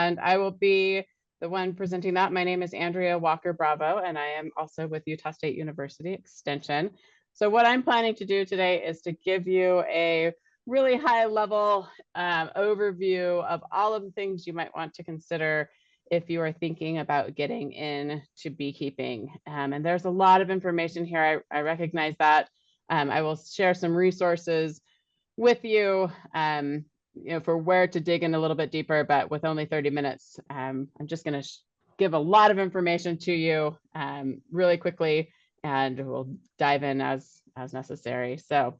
and I will be the one presenting that. My name is Andree Walker Bravo, and I am also with Utah State University Extension. So what I'm planning to do today is to give you a really high level overview of all of the things you might want to consider if you are thinking about getting into beekeeping. And there's a lot of information here. I recognize that. I will share some resources with you, for where to dig in a little bit deeper, but with only 30 minutes, I'm just going to give a lot of information to you really quickly, and we'll dive in as necessary. So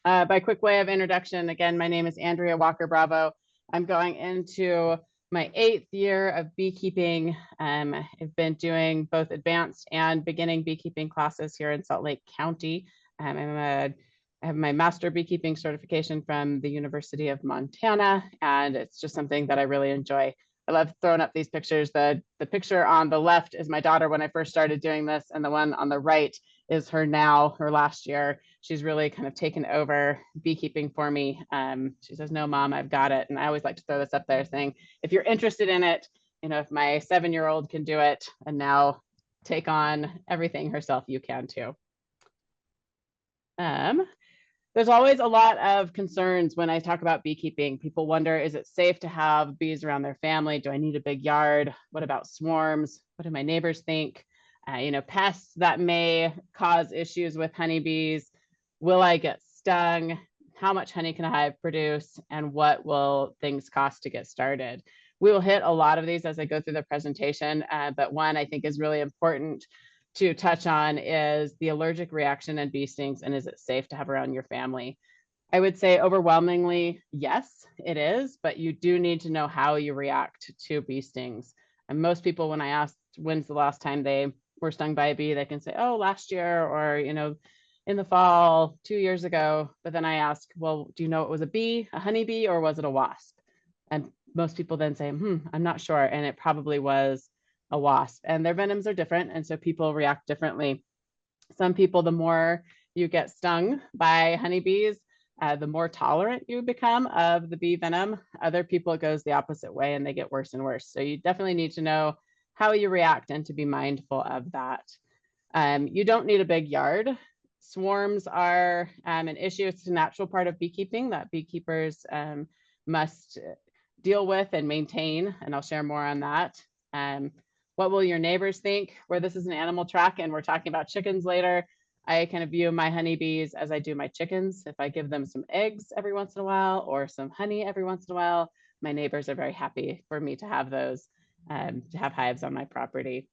by quick way of introduction, again, my name is Andree Walker Bravo. I'm going into my 8th year of beekeeping. I've been doing both advanced and beginning beekeeping classes here in Salt Lake County. I have my Master Beekeeping certification from the University of Montana, and it's just something that I really enjoy. I love throwing up these pictures. The picture on the left is my daughter when I first started doing this, and the one on the right is her now, her last year. She's really kind of taken over beekeeping for me. She says, "No, Mom, I've got it." And I always like to throw this up there saying, if you're interested in it, if my 7-year-old can do it and now take on everything herself, you can too. There's always a lot of concerns when I talk about beekeeping. People wonder, is it safe to have bees around their family? Do I need a big yard? What about swarms? What do my neighbors think? Pests that may cause issues with honeybees. Will I get stung? How much honey can a hive produce? And what will things cost to get started? We will hit a lot of these as I go through the presentation, but one I think is really important to touch on is the allergic reaction and bee stings, and is it safe to have around your family? I would say overwhelmingly, yes, it is, but you do need to know how you react to bee stings. And most people, when I ask when's the last time they were stung by a bee, they can say, oh, last year, or, in the fall, 2 years ago. But then I ask, well, do you know it was a bee, a honeybee, or was it a wasp? And most people then say, I'm not sure. And it probably was a wasp, and their venoms are different, and so people react differently. Some people, the more you get stung by honeybees, the more tolerant you become of the bee venom. Other people, it goes the opposite way, and they get worse and worse. So you definitely need to know how you react and to be mindful of that. You don't need a big yard. Swarms are an issue. It's a natural part of beekeeping that beekeepers must deal with and maintain, and I'll share more on that. What will your neighbors think? Where this is an animal track and we're talking about chickens later, I kind of view my honeybees as I do my chickens. If I give them some eggs every once in a while or some honey every once in a while, my neighbors are very happy for me to have those, to have hives on my property.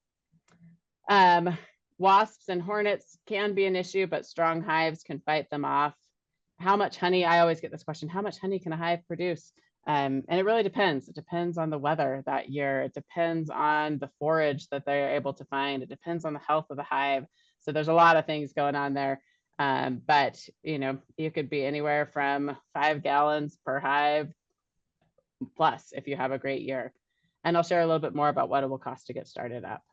Wasps and hornets can be an issue, but strong hives can fight them off. How much honey? I always get this question, how much honey can a hive produce? And it really depends. It depends on the weather that year. It depends on the forage that they're able to find. It depends on the health of the hive. So there's a lot of things going on there. But, you could be anywhere from 5 gallons per hive plus if you have a great year. And I'll share a little bit more about what it will cost to get started up.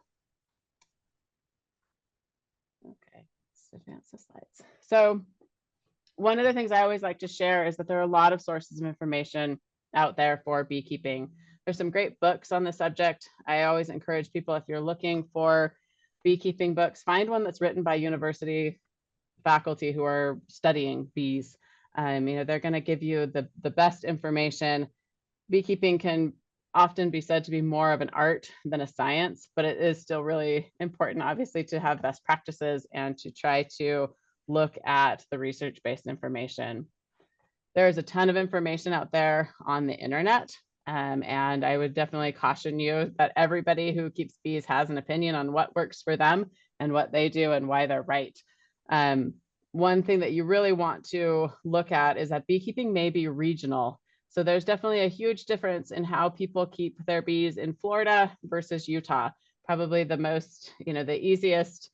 Okay, let's advance the slides. So one of the things I always like to share is that there are a lot of sources of information out there for beekeeping. There's some great books on the subject. I always encourage people, if you're looking for beekeeping books, find one that's written by university faculty who are studying bees. They're going to give you the best information. Beekeeping can often be said to be more of an art than a science, but it is still really important, obviously, to have best practices and to try to look at the research-based information. There's a ton of information out there on the internet, and I would definitely caution you that everybody who keeps bees has an opinion on what works for them and what they do and why they're right. One thing that you really want to look at is that beekeeping may be regional. So there's definitely a huge difference in how people keep their bees in Florida versus Utah. Probably the most, the easiest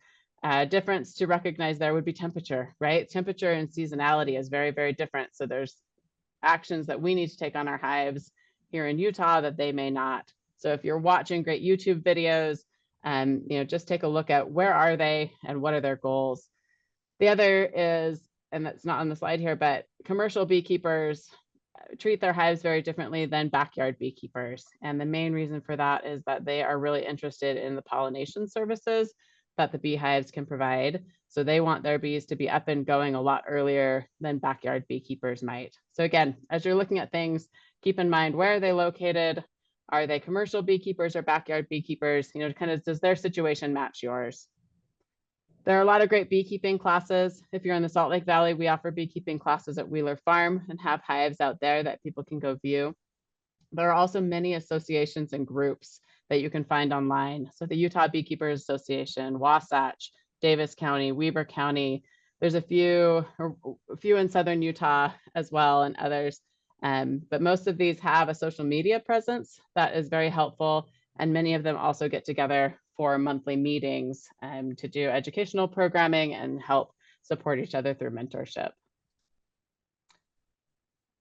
difference to recognize there would be temperature, right? Temperature and seasonality is very, very different. So there's actions that we need to take on our hives here in Utah that they may not. So if you're watching great YouTube videos, just take a look at where are they and what are their goals. The other is, and that's not on the slide here, but commercial beekeepers treat their hives very differently than backyard beekeepers. And the main reason for that is that they are really interested in the pollination services that the beehives can provide. So they want their bees to be up and going a lot earlier than backyard beekeepers might. So again, as you're looking at things, keep in mind, where are they located? Are they commercial beekeepers or backyard beekeepers? You know, kind of, does their situation match yours? There are a lot of great beekeeping classes. If you're in the Salt Lake Valley, we offer beekeeping classes at Wheeler Farm and have hives out there that people can go view. There are also many associations and groups that you can find online. So the Utah Beekeepers Association, Wasatch, Davis County, Weber County. There's a few in Southern Utah as well, and others. But most of these have a social media presence that is very helpful. And many of them also get together for monthly meetings to do educational programming and help support each other through mentorship.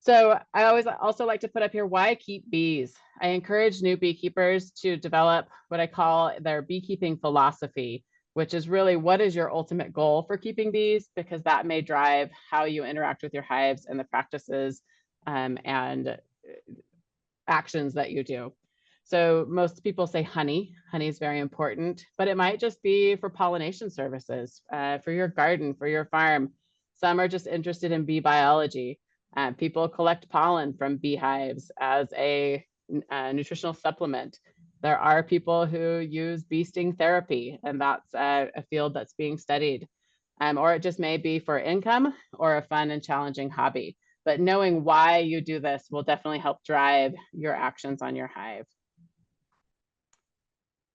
So I always also like to put up here, why keep bees? I encourage new beekeepers to develop what I call their beekeeping philosophy, which is really, what is your ultimate goal for keeping bees? Because that may drive how you interact with your hives and the practices and actions that you do. So most people say honey. Honey is very important, but it might just be for pollination services, for your garden, for your farm. Some are just interested in bee biology. People collect pollen from beehives as a nutritional supplement. There are people who use bee sting therapy, and that's a field that's being studied. Or it just may be for income or a fun and challenging hobby. But knowing why you do this will definitely help drive your actions on your hive.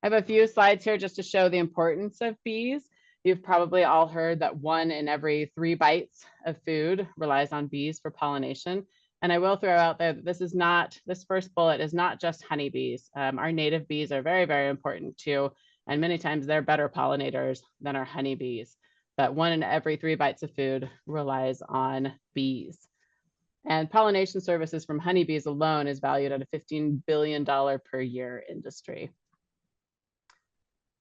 I have a few slides here just to show the importance of bees. You've probably all heard that 1 in every 3 bites of food relies on bees for pollination. And I will throw out there that this first bullet is not just honeybees. Our native bees are very, very important too. And many times they're better pollinators than our honeybees. But 1 in every 3 bites of food relies on bees. And pollination services from honeybees alone is valued at a $15 billion per year industry.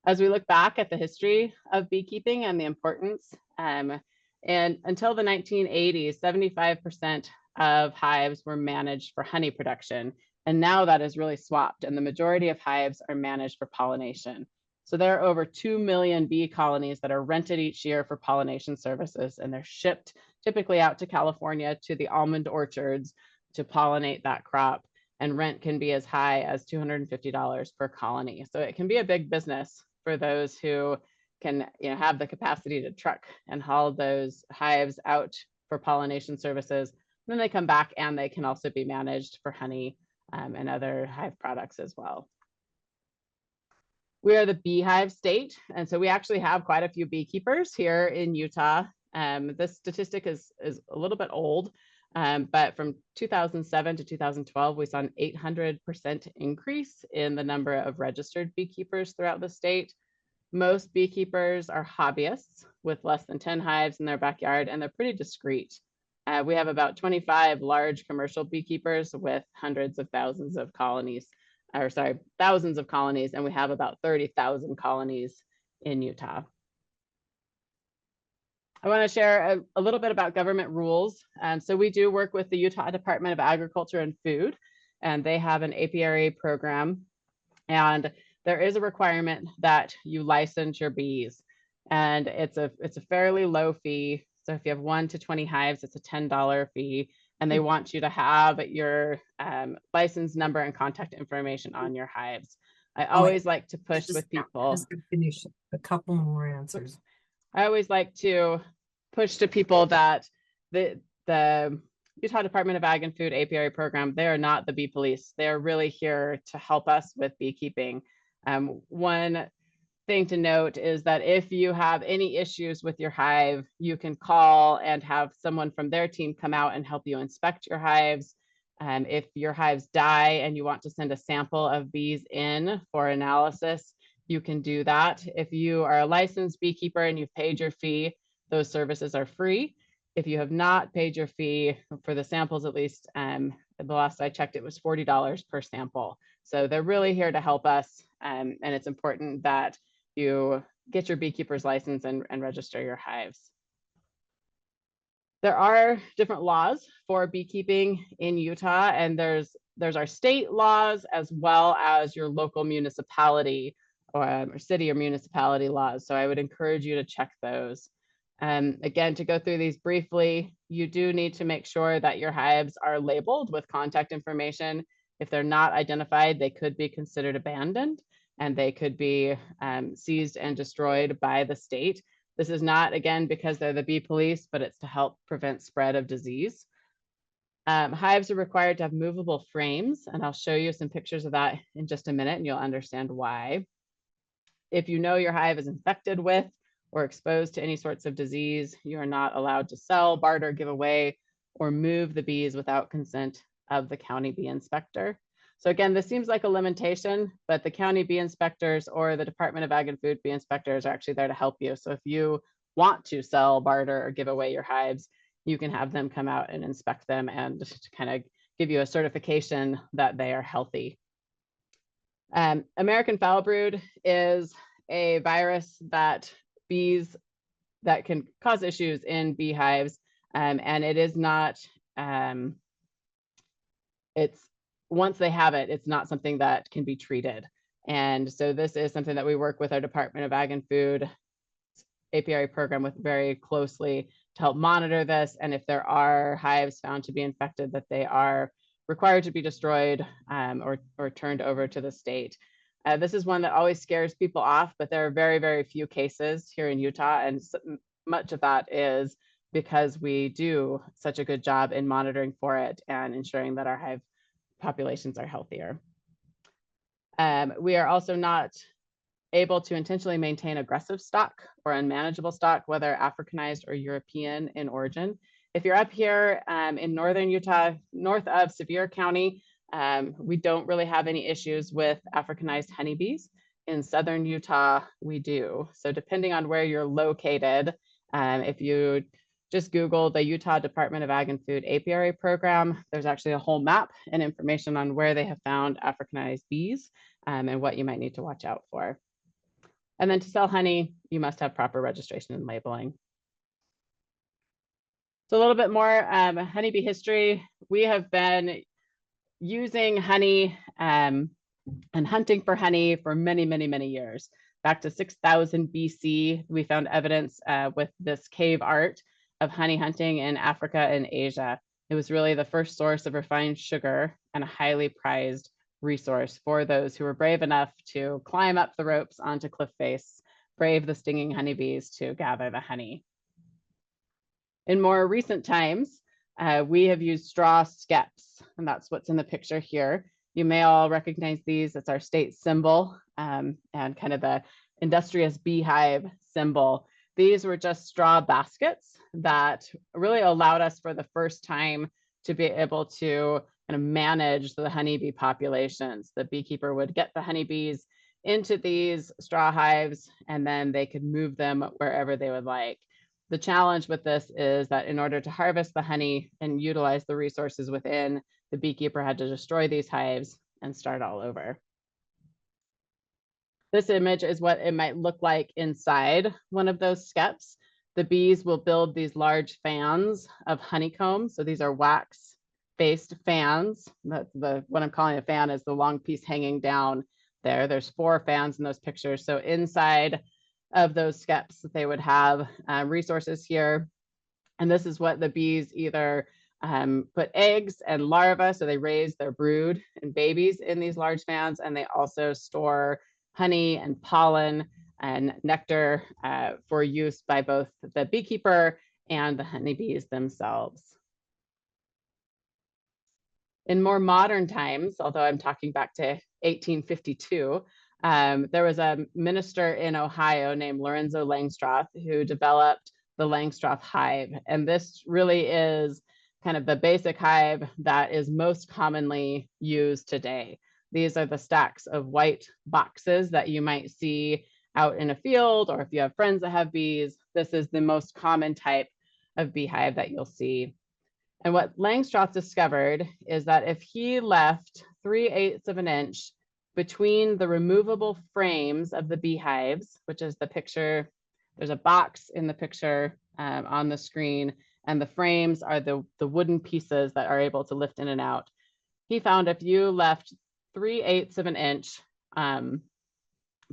As we look back at the history of beekeeping and the importance, and until the 1980s, 75% of hives were managed for honey production. And now that is really swapped, and the majority of hives are managed for pollination. So there are over 2 million bee colonies that are rented each year for pollination services, and they're shipped typically out to California to the almond orchards to pollinate that crop. And rent can be as high as $250 per colony. So it can be a big business for those who can, have the capacity to truck and haul those hives out for pollination services. Then they come back and they can also be managed for honey and other hive products as well. We are the beehive state, and so we actually have quite a few beekeepers here in Utah. This statistic is a little bit old, but from 2007 to 2012, we saw an 800% increase in the number of registered beekeepers throughout the state. Most beekeepers are hobbyists with less than 10 hives in their backyard, and they're pretty discreet. We have about 25 large commercial beekeepers with hundreds of thousands of colonies, thousands of colonies, and we have about 30,000 colonies in Utah. I want to share a little bit about government rules. So we do work with the Utah Department of Agriculture and Food, and they have an apiary program. And there is a requirement that you license your bees. And it's a fairly low fee. So if you have 1 to 20 hives, it's a $10 fee. And they want you to have your license number and contact information on your hives. I always like to push with people. Finish a couple more answers. I always like to push to people that the Utah Department of Ag and Food apiary program, they are not the bee police. They are really here to help us with beekeeping. One thing to note is that if you have any issues with your hive, you can call and have someone from their team come out and help you inspect your hives. If your hives die and you want to send a sample of bees in for analysis, you can do that. If you are a licensed beekeeper and you've paid your fee, those services are free. If you have not paid your fee, for the samples at least, the last I checked, it was $40 per sample. So they're really here to help us, and it's important that you get your beekeeper's license and register your hives. There are different laws for beekeeping in Utah, and there's our state laws as well as your local municipality or city or municipality laws. So I would encourage you to check those. Again, to go through these briefly, you do need to make sure that your hives are labeled with contact information. If they're not identified, they could be considered abandoned and they could be seized and destroyed by the state. This is not, again, because they're the bee police, but it's to help prevent spread of disease. Hives are required to have movable frames, and I'll show you some pictures of that in just a minute, and you'll understand why. If you know your hive is infected with or exposed to any sorts of disease, you are not allowed to sell, barter, give away, or move the bees without consent of the county bee inspector. So again, this seems like a limitation, but the county bee inspectors or the Department of Ag and Food bee inspectors are actually there to help you. So if you want to sell, barter, or give away your hives, you can have them come out and inspect them and kind of give you a certification that they are healthy. American foul brood is a virus that can cause issues in beehives, and it is not, it's once they have it, it's not something that can be treated. And so this is something that we work with our Department of Ag and Food apiary program with very closely to help monitor this. And if there are hives found to be infected, that they are required to be destroyed or turned over to the state. This is one that always scares people off, but there are very, very few cases here in Utah. And much of that is because we do such a good job in monitoring for it and ensuring that our hive populations are healthier. We are also not able to intentionally maintain aggressive stock or unmanageable stock, whether Africanized or European in origin. If you're up here in northern Utah, north of Sevier County, we don't really have any issues with Africanized honeybees. In southern Utah, we do. So depending on where you're located, if you just Google the Utah Department of Ag and Food apiary program, there's actually a whole map and information on where they have found Africanized bees and what you might need to watch out for. And then to sell honey, you must have proper registration and labeling. So a little bit more honeybee history. We have been using honey and hunting for honey for many, many, many years. Back to 6000 BC, we found evidence with this cave art of honey hunting in Africa and Asia. It was really the first source of refined sugar and a highly prized resource for those who were brave enough to climb up the ropes onto cliff face, brave the stinging honeybees to gather the honey. In more recent times, we have used straw skeps, and that's what's in the picture here. You may all recognize these. It's our state symbol and kind of the industrious beehive symbol. These were just straw baskets that really allowed us for the first time to be able to kind of manage the honeybee populations. The beekeeper would get the honeybees into these straw hives, and then they could move them wherever they would like. The challenge with this is that in order to harvest the honey and utilize the resources within, the beekeeper had to destroy these hives and start all over. This image is what it might look like inside one of those skeps. The bees will build these large fans of honeycomb. So these are wax-based fans. That's what I'm calling a fan is the long piece hanging down there. There's 4 fans in those pictures. So inside of those skeps, they would have resources here. And this is what the bees either put eggs and larvae, so they raise their brood and babies in these large fans, and they also store honey and pollen and nectar for use by both the beekeeper and the honeybees themselves. In more modern times, although I'm talking back to 1852, there was a minister in Ohio named Lorenzo Langstroth who developed the Langstroth hive. And this really is kind of the basic hive that is most commonly used today. These are the stacks of white boxes that you might see out in a field, or if you have friends that have bees, this is the most common type of beehive that you'll see. And what Langstroth discovered is that if he left 3/8 of an inch between the removable frames of the beehives, which is the picture, there's a box in the picture on the screen, and the frames are the wooden pieces that are able to lift in and out. He found if you left 3/8 of an inch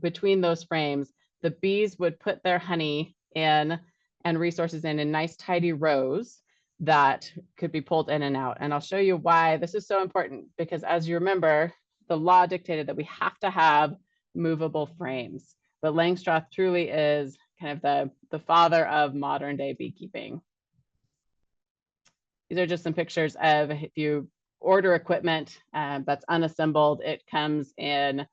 between those frames, the bees would put their honey in and resources in nice tidy rows that could be pulled in and out. And I'll show you why this is so important, because as you remember, the law dictated that we have to have movable frames. But Langstroth truly is kind of the father of modern day beekeeping. These are just some pictures of if you order equipment that's unassembled, it comes in,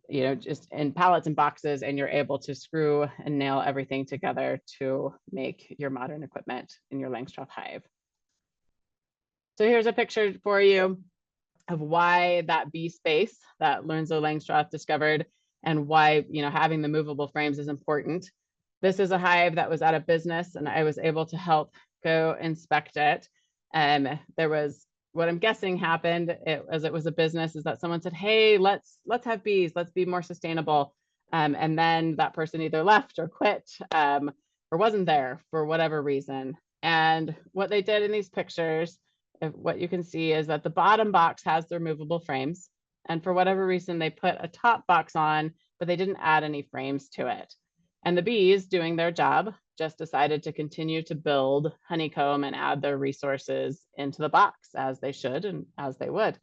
you know, just in pallets and boxes, and you're able to screw and nail everything together to make your modern equipment in your Langstroth hive. So here's a picture for you of why that bee space that Lorenzo Langstroth discovered and why, you know, having the movable frames is important. This is a hive that was out of business, and I was able to help go inspect it. There was, what I'm guessing happened, as it was a business, is that someone said, hey, let's have bees, let's be more sustainable. And then that person either left or quit or wasn't there for whatever reason. And what they did in these pictures, what you can see is that the bottom box has the removable frames. And for whatever reason, they put a top box on, but they didn't add any frames to it. And the bees, doing their job, just decided to continue to build honeycomb and add their resources into the box, as they should and as they would.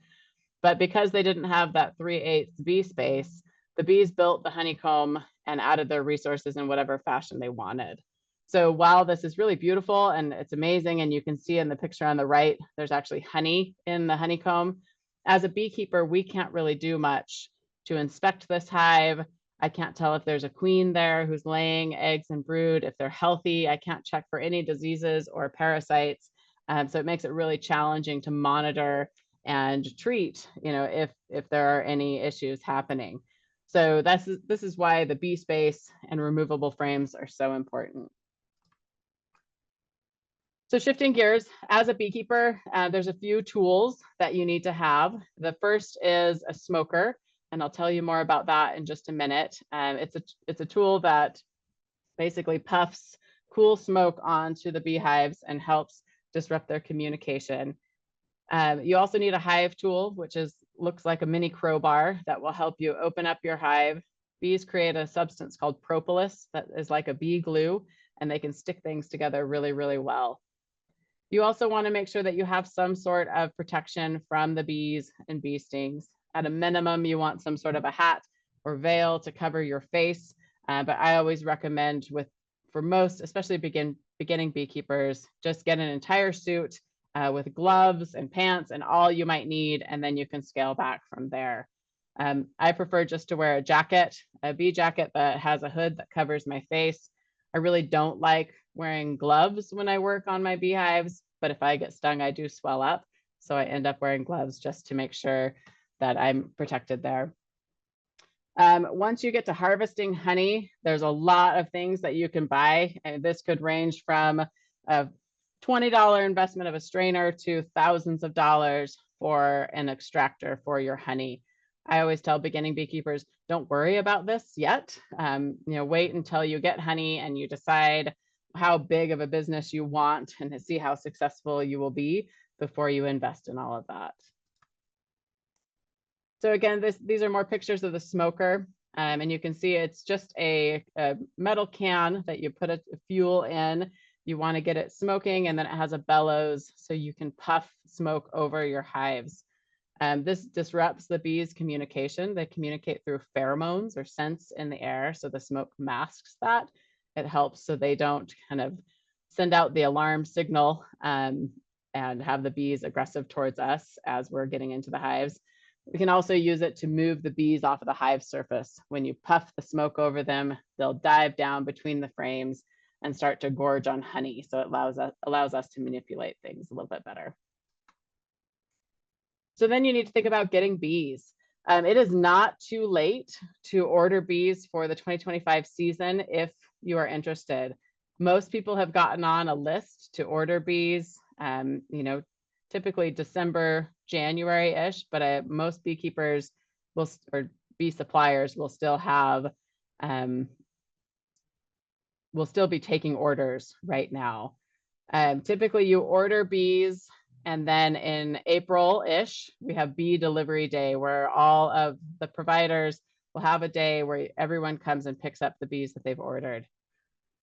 But because they didn't have that 3/8 bee space, the bees built the honeycomb and added their resources in whatever fashion they wanted. So while this is really beautiful and it's amazing, and you can see in the picture on the right, there's actually honey in the honeycomb. As a beekeeper, we can't really do much to inspect this hive. I can't tell if there's a queen there who's laying eggs and brood, if they're healthy. I can't check for any diseases or parasites. So it makes it really challenging to monitor and treat, you know, if there are any issues happening. So this is why the bee space and removable frames are so important. So shifting gears, as a beekeeper, there's a few tools that you need to have. The first is a smoker, and I'll tell you more about that in just a minute. It's a tool that basically puffs cool smoke onto the beehives and helps disrupt their communication. You also need a hive tool, which looks like a mini crowbar that will help you open up your hive. Bees create a substance called propolis that is like a bee glue, and they can stick things together really, really well. You also want to make sure that you have some sort of protection from the bees and bee stings. At a minimum, you want some sort of a hat or veil to cover your face. But I always recommend for most, especially beginning beekeepers, just get an entire suit with gloves and pants and all you might need, and then you can scale back from there. I prefer just to wear a jacket, a bee jacket that has a hood that covers my face. I really don't like wearing gloves when I work on my beehives, but if I get stung, I do swell up. So I end up wearing gloves just to make sure that I'm protected there. Once you get to harvesting honey, there's a lot of things that you can buy. And this could range from a $20 investment of a strainer to thousands of dollars for an extractor for your honey. I always tell beginning beekeepers, don't worry about this yet. You know, wait until you get honey and you decide how big of a business you want and see how successful you will be before you invest in all of that. So again, these are more pictures of the smoker. And you can see it's just a metal can that you put a fuel in. You want to get it smoking, and then it has a bellows so you can puff smoke over your hives. This disrupts the bees' communication. They communicate through pheromones or scents in the air, so the smoke masks that. It helps so they don't kind of send out the alarm signal and have the bees aggressive towards us as we're getting into the hives. We can also use it to move the bees off of the hive surface. When you puff the smoke over them, they'll dive down between the frames and start to gorge on honey. So it allows us to manipulate things a little bit better. So then you need to think about getting bees. It is not too late to order bees for the 2025 season if you are interested. Most people have gotten on a list to order bees, you know, typically December, January-ish, but most beekeepers or bee suppliers will still be taking orders right now. Typically you order bees, and then in April-ish, we have bee delivery day, where all of the providers will have a day where everyone comes and picks up the bees that they've ordered.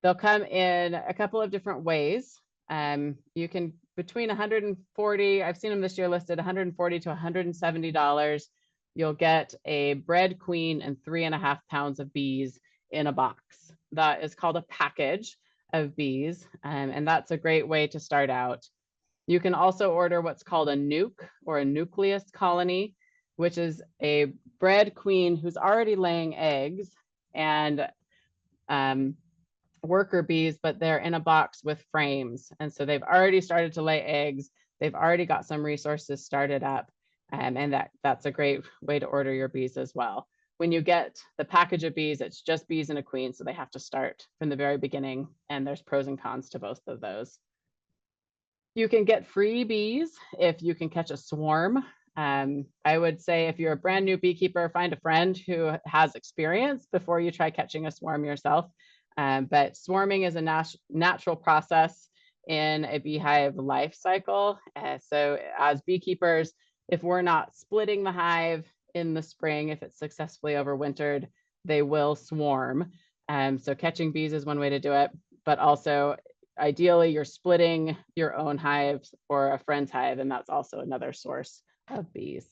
They'll come in a couple of different ways. You can, between 140, I've seen them this year listed $140 to $170. You'll get a bred queen and 3.5 pounds of bees in a box. That is called a package of bees, and that's a great way to start out. You can also order what's called a nuke, or a nucleus colony, which is a bred queen who's already laying eggs, and worker bees, but they're in a box with frames. And so they've already started to lay eggs. They've already got some resources started up. And that's a great way to order your bees as well. When you get the package of bees, it's just bees and a queen. So they have to start from the very beginning. And there's pros and cons to both of those. You can get free bees if you can catch a swarm. I would say if you're a brand new beekeeper, find a friend who has experience before you try catching a swarm yourself. But swarming is a natural process in a beehive life cycle. So as beekeepers, if we're not splitting the hive in the spring, if it's successfully overwintered, they will swarm. So catching bees is one way to do it, but also ideally you're splitting your own hives or a friend's hive, and that's also another source of bees.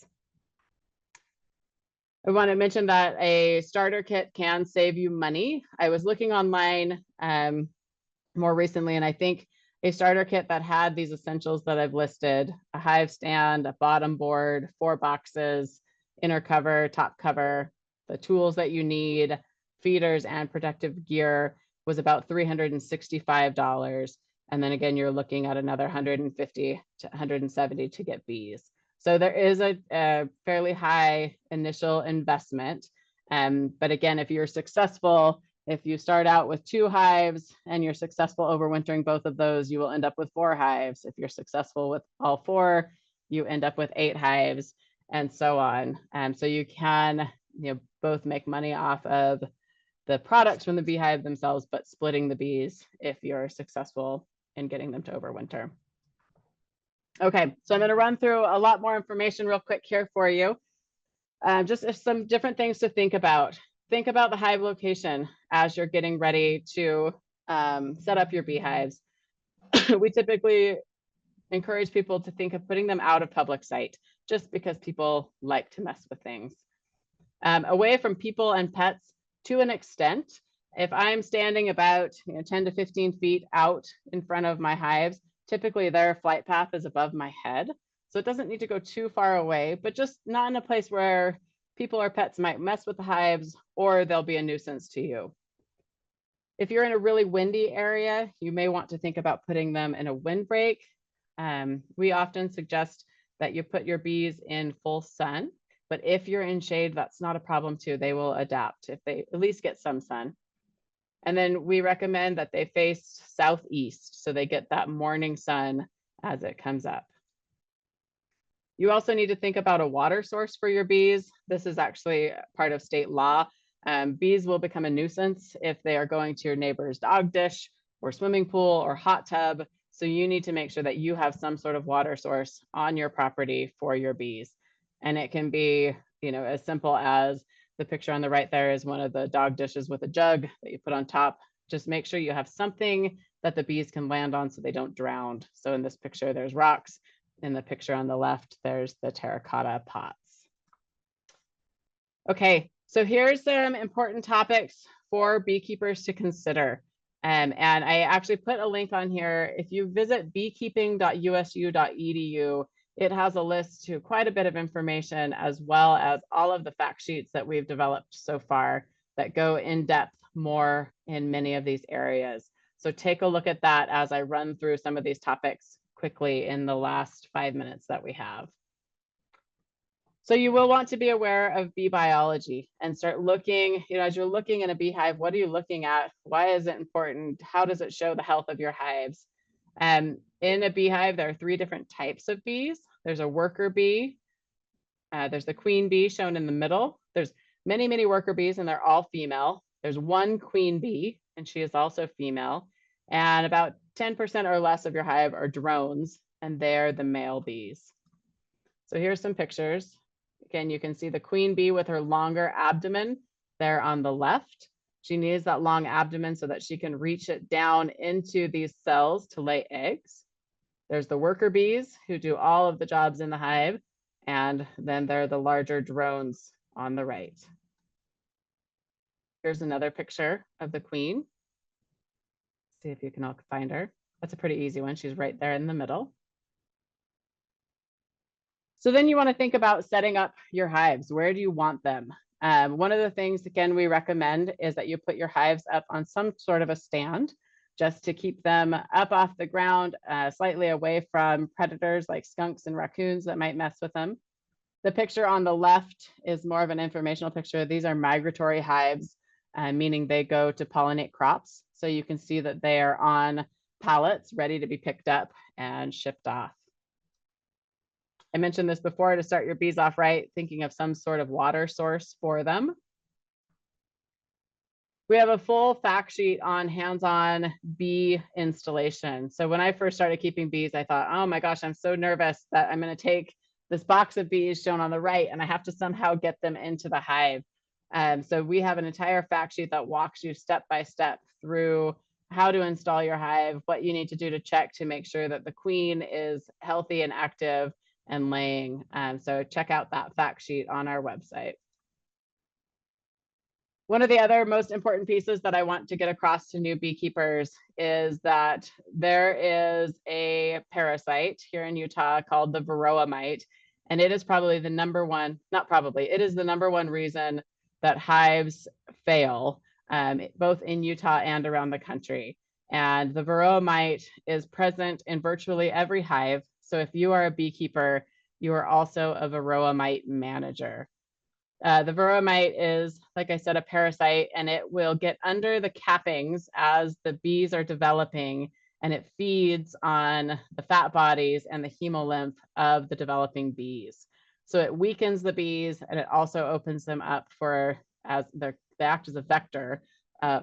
I want to mention that a starter kit can save you money. I was looking online more recently, and I think a starter kit that had these essentials that I've listed, a hive stand, a bottom board, 4 boxes, inner cover, top cover, the tools that you need, feeders and protective gear, was about $365. And then again, you're looking at another $150 to $170 to get bees. So there is a fairly high initial investment. But again, if you're successful, if you start out with 2 hives and you're successful overwintering both of those, you will end up with 4 hives. If you're successful with all 4, you end up with 8 hives, and so on. So you can, both make money off of the products from the beehive themselves, but splitting the bees if you're successful in getting them to overwinter. Okay, so I'm going to run through a lot more information real quick here for you. Just some different things to think about. Think about the hive location as you're getting ready to set up your beehives. We typically encourage people to think of putting them out of public sight, just because people like to mess with things. Away from people and pets to an extent. If I'm standing about 10 to 15 feet out in front of my hives, typically their flight path is above my head. So it doesn't need to go too far away, but just not in a place where people or pets might mess with the hives or they'll be a nuisance to you. If you're in a really windy area, you may want to think about putting them in a windbreak. We often suggest that you put your bees in full sun, but if you're in shade, that's not a problem too. They will adapt if they at least get some sun. And then we recommend that they face southeast so they get that morning sun as it comes up. You also need to think about a water source for your bees. This is actually part of state law. Bees will become a nuisance if they are going to your neighbor's dog dish or swimming pool or hot tub. So you need to make sure that you have some sort of water source on your property for your bees. And it can be, as simple as the picture on the right there is one of the dog dishes with a jug that you put on top. Just make sure you have something that the bees can land on so they don't drown. So in this picture, there's rocks. In the picture on the left, there's the terracotta pots. Okay, so here's some important topics for beekeepers to consider. And I actually put a link on here. If you visit beekeeping.usu.edu, it has a list to quite a bit of information, as well as all of the fact sheets that we've developed so far that go in depth more in many of these areas. So take a look at that as I run through some of these topics quickly in the last 5 minutes that we have. So you will want to be aware of bee biology and start looking, as you're looking in a beehive, what are you looking at? Why is it important? How does it show the health of your hives? In a beehive, there are 3 different types of bees. There's a worker bee. There's the queen bee shown in the middle. There's many, many worker bees, and they're all female. There's one queen bee, and she is also female. And about 10% or less of your hive are drones, and they're the male bees. So here's some pictures. Again, you can see the queen bee with her longer abdomen there on the left. She needs that long abdomen so that she can reach it down into these cells to lay eggs. There's the worker bees who do all of the jobs in the hive. And then there are the larger drones on the right. Here's another picture of the queen. See if you can all find her. That's a pretty easy one. She's right there in the middle. So then you want to think about setting up your hives. Where do you want them? One of the things, again, we recommend is that you put your hives up on some sort of a stand just to keep them up off the ground, slightly away from predators like skunks and raccoons that might mess with them. The picture on the left is more of an informational picture. These are migratory hives, meaning they go to pollinate crops. So you can see that they are on pallets ready to be picked up and shipped off. I mentioned this before, to start your bees off right, thinking of some sort of water source for them. We have a full fact sheet on hands-on bee installation. So when I first started keeping bees, I thought, oh my gosh, I'm so nervous that I'm going to take this box of bees shown on the right and I have to somehow get them into the hive. So we have an entire fact sheet that walks you step by step through how to install your hive, what you need to do to check to make sure that the queen is healthy and active and laying. So check out that fact sheet on our website. One of the other most important pieces that I want to get across to new beekeepers is that there is a parasite here in Utah called the varroa mite, and it is probably the number one, not probably, it is the number one reason that hives fail, both in Utah and around the country. And the varroa mite is present in virtually every hive. So if you are a beekeeper, you are also a varroa mite manager. The varroa mite is, like I said, a parasite, and it will get under the cappings as the bees are developing, and it feeds on the fat bodies and the hemolymph of the developing bees. So it weakens the bees, and it also opens them up for, as they act as a vector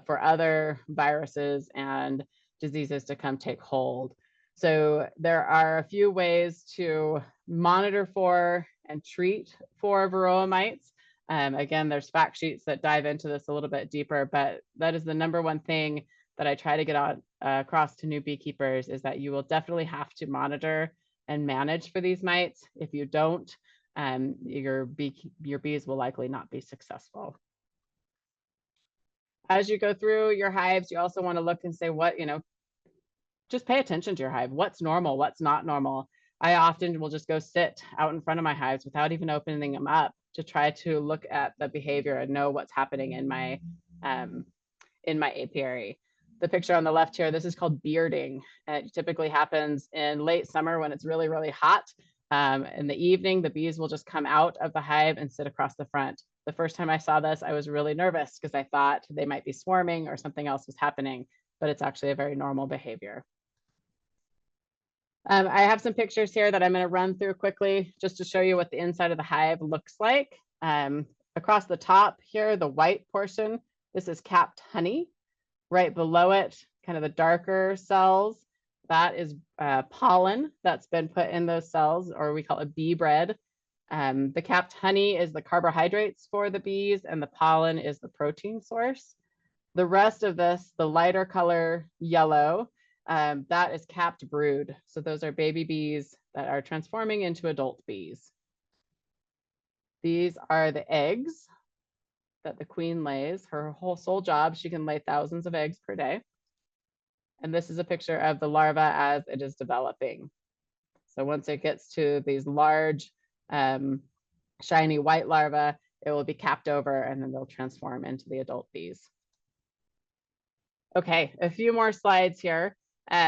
for other viruses and diseases to come take hold. So there are a few ways to monitor for and treat for varroa mites. Again, there's fact sheets that dive into this a little bit deeper, but that is the number one thing that I try to get on across to new beekeepers, is that you will definitely have to monitor and manage for these mites. If you don't, your bees will likely not be successful. As you go through your hives, you also want to look and say what, just pay attention to your hive. What's normal? What's not normal? I often will just go sit out in front of my hives without even opening them up to try to look at the behavior and know what's happening in my apiary. The picture on the left here, this is called bearding. It typically happens in late summer when it's really, really hot. In the evening, the bees will just come out of the hive and sit across the front. The first time I saw this, I was really nervous because I thought they might be swarming or something else was happening, but it's actually a very normal behavior. I have some pictures here that I'm going to run through quickly just to show you what the inside of the hive looks like. Across the top here, the white portion, this is capped honey. Right below it, kind of the darker cells, that is pollen that's been put in those cells, or we call it bee bread. The capped honey is the carbohydrates for the bees, and the pollen is the protein source. The rest of this, the lighter color yellow, that is capped brood. So those are baby bees that are transforming into adult bees. These are the eggs that the queen lays. Her whole sole job, she can lay thousands of eggs per day. And this is a picture of the larva as it is developing. So once it gets to these large, shiny white larvae, it will be capped over and then they'll transform into the adult bees. Okay, a few more slides here.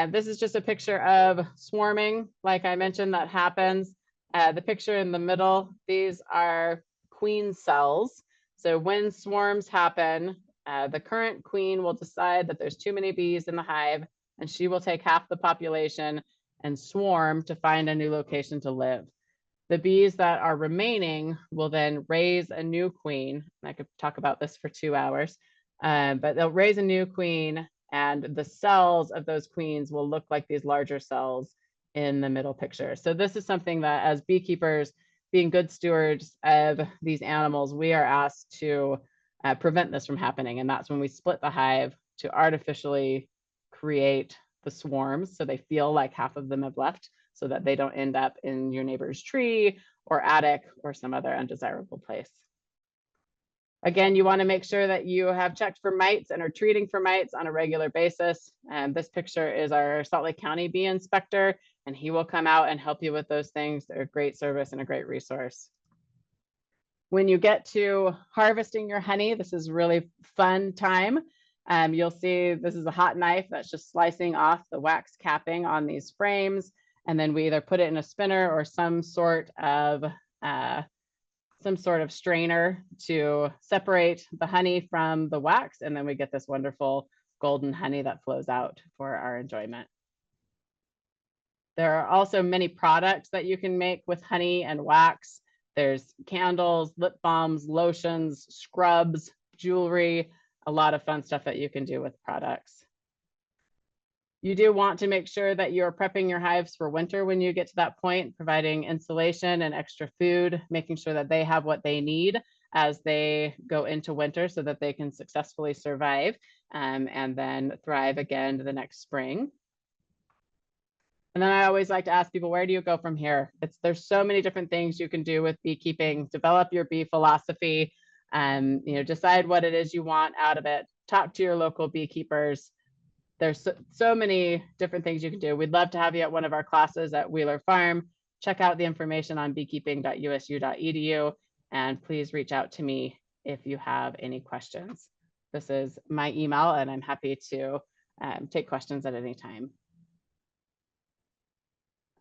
This is just a picture of swarming, like I mentioned, that happens. The picture in the middle, these are queen cells. So when swarms happen, the current queen will decide that there's too many bees in the hive, and she will take half the population and swarm to find a new location to live. The bees that are remaining will then raise a new queen. I could talk about this for 2 hours, but they'll raise a new queen and the cells of those queens will look like these larger cells in the middle picture. So this is something that, as beekeepers, being good stewards of these animals, we are asked to prevent this from happening. And that's when we split the hive to artificially create the swarms so they feel like half of them have left, so that they don't end up in your neighbor's tree or attic or some other undesirable place. Again, you want to make sure that you have checked for mites and are treating for mites on a regular basis. And this picture is our Salt Lake County bee inspector, and he will come out and help you with those things. They're a great service and a great resource. When you get to harvesting your honey, this is really fun time. You'll see this is a hot knife that's just slicing off the wax capping on these frames. And then we either put it in a spinner or some sort of strainer to separate the honey from the wax. And then we get this wonderful golden honey that flows out for our enjoyment. There are also many products that you can make with honey and wax. There's candles, lip balms, lotions, scrubs, jewelry, a lot of fun stuff that you can do with products. You do want to make sure that you're prepping your hives for winter when you get to that point, providing insulation and extra food, making sure that they have what they need as they go into winter so that they can successfully survive and then thrive again the next spring. And then I always like to ask people, where do you go from here? There's so many different things you can do with beekeeping. Develop your bee philosophy, decide what it is you want out of it. Talk to your local beekeepers. There's so many different things you can do. We'd love to have you at one of our classes at Wheeler Farm. Check out the information on beekeeping.usu.edu, and please reach out to me if you have any questions. This is my email, and I'm happy to take questions at any time.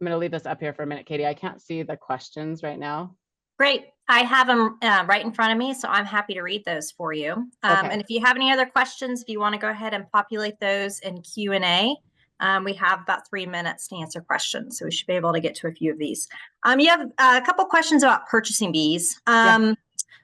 I'm going to leave this up here for a minute, Katie. I can't see the questions right now. Great. I have them right in front of me, so I'm happy to read those for you. Okay. And if you have any other questions, if you want to go ahead and populate those in Q&A, we have about 3 minutes to answer questions, so we should be able to get to a few of these. You have a couple questions about purchasing bees. Yeah.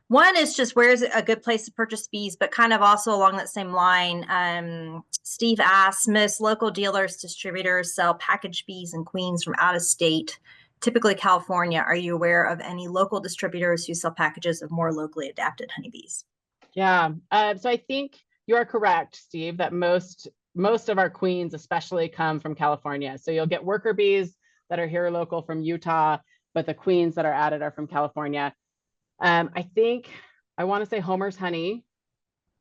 One is just, where is a good place to purchase bees, but kind of also along that same line. Steve asks, most local dealers, distributors sell packaged bees and queens from out of state, typically California. Are you aware of any local distributors who sell packages of more locally adapted honeybees? Yeah, so I think you are correct, Steve, that most of our queens especially come from California. So you'll get worker bees that are here local from Utah, but the queens that are added are from California. I want to say Homer's Honey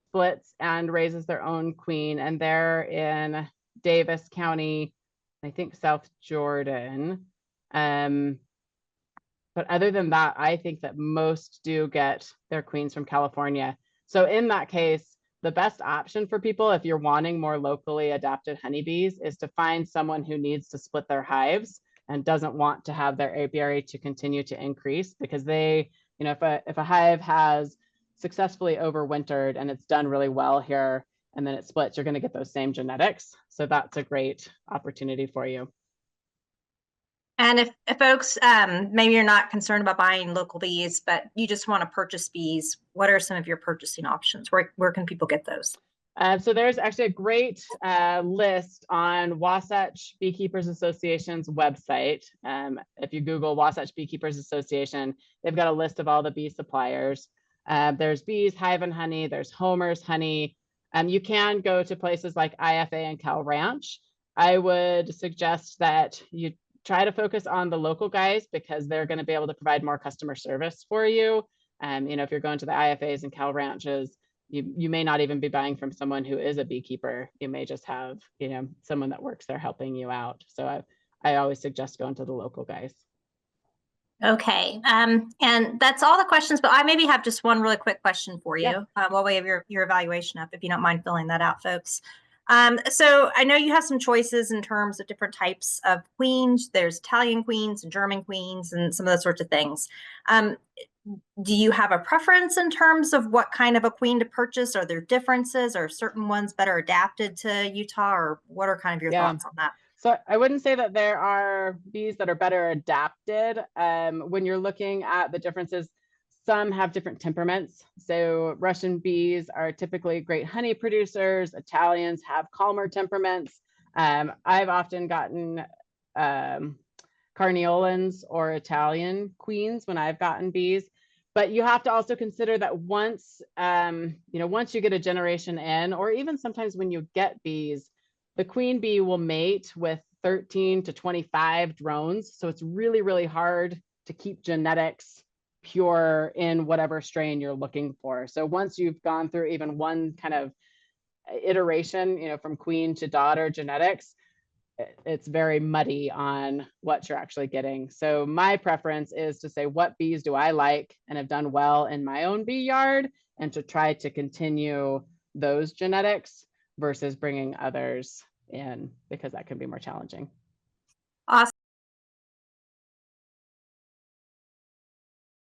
splits and raises their own queen, and they're in Davis County, I think South Jordan. But other than that, I think that most do get their queens from California. So in that case, the best option for people, if you're wanting more locally adapted honeybees, is to find someone who needs to split their hives and doesn't want to have their apiary to continue to increase, because they, if a hive has successfully overwintered and it's done really well here, and then it splits, you're going to get those same genetics. So that's a great opportunity for you. And if folks, maybe you're not concerned about buying local bees, but you just want to purchase bees, what are some of your purchasing options? Where can people get those? So there's actually a great list on Wasatch Beekeepers Association's website. If you Google Wasatch Beekeepers Association, they've got a list of all the bee suppliers. There's Bees, Hive and Honey, there's Homer's Honey. You can go to places like IFA and Cal Ranch. I would suggest that you try to focus on the local guys, because they're going to be able to provide more customer service for you. If you're going to the IFAs and Cal Ranches, you may not even be buying from someone who is a beekeeper. You may just have, someone that works there helping you out. So I always suggest going to the local guys. Okay. And that's all the questions, but I maybe have just one really quick question for you. Yeah. While we have your evaluation up, if you don't mind filling that out, folks. So I know you have some choices in terms of different types of queens. There's Italian queens and German queens and some of those sorts of things. Do you have a preference in terms of what kind of a queen to purchase? Are there differences? Are certain ones better adapted to Utah, or what are kind of your thoughts on that? So I wouldn't say that there are bees that are better adapted. When you're looking at the differences, Some have different temperaments. So Russian bees are typically great honey producers. Italians have calmer temperaments. I've often gotten Carniolans or Italian queens when I've gotten bees. But you have to also consider that once, once you get a generation in, or even sometimes when you get bees, the queen bee will mate with 13 to 25 drones. So it's really, really hard to keep genetics pure in whatever strain you're looking for. So once you've gone through even one kind of iteration, from queen to daughter genetics, it's very muddy on what you're actually getting. So my preference is to say, what bees do I like and have done well in my own bee yard, and to try to continue those genetics versus bringing others in, because that can be more challenging.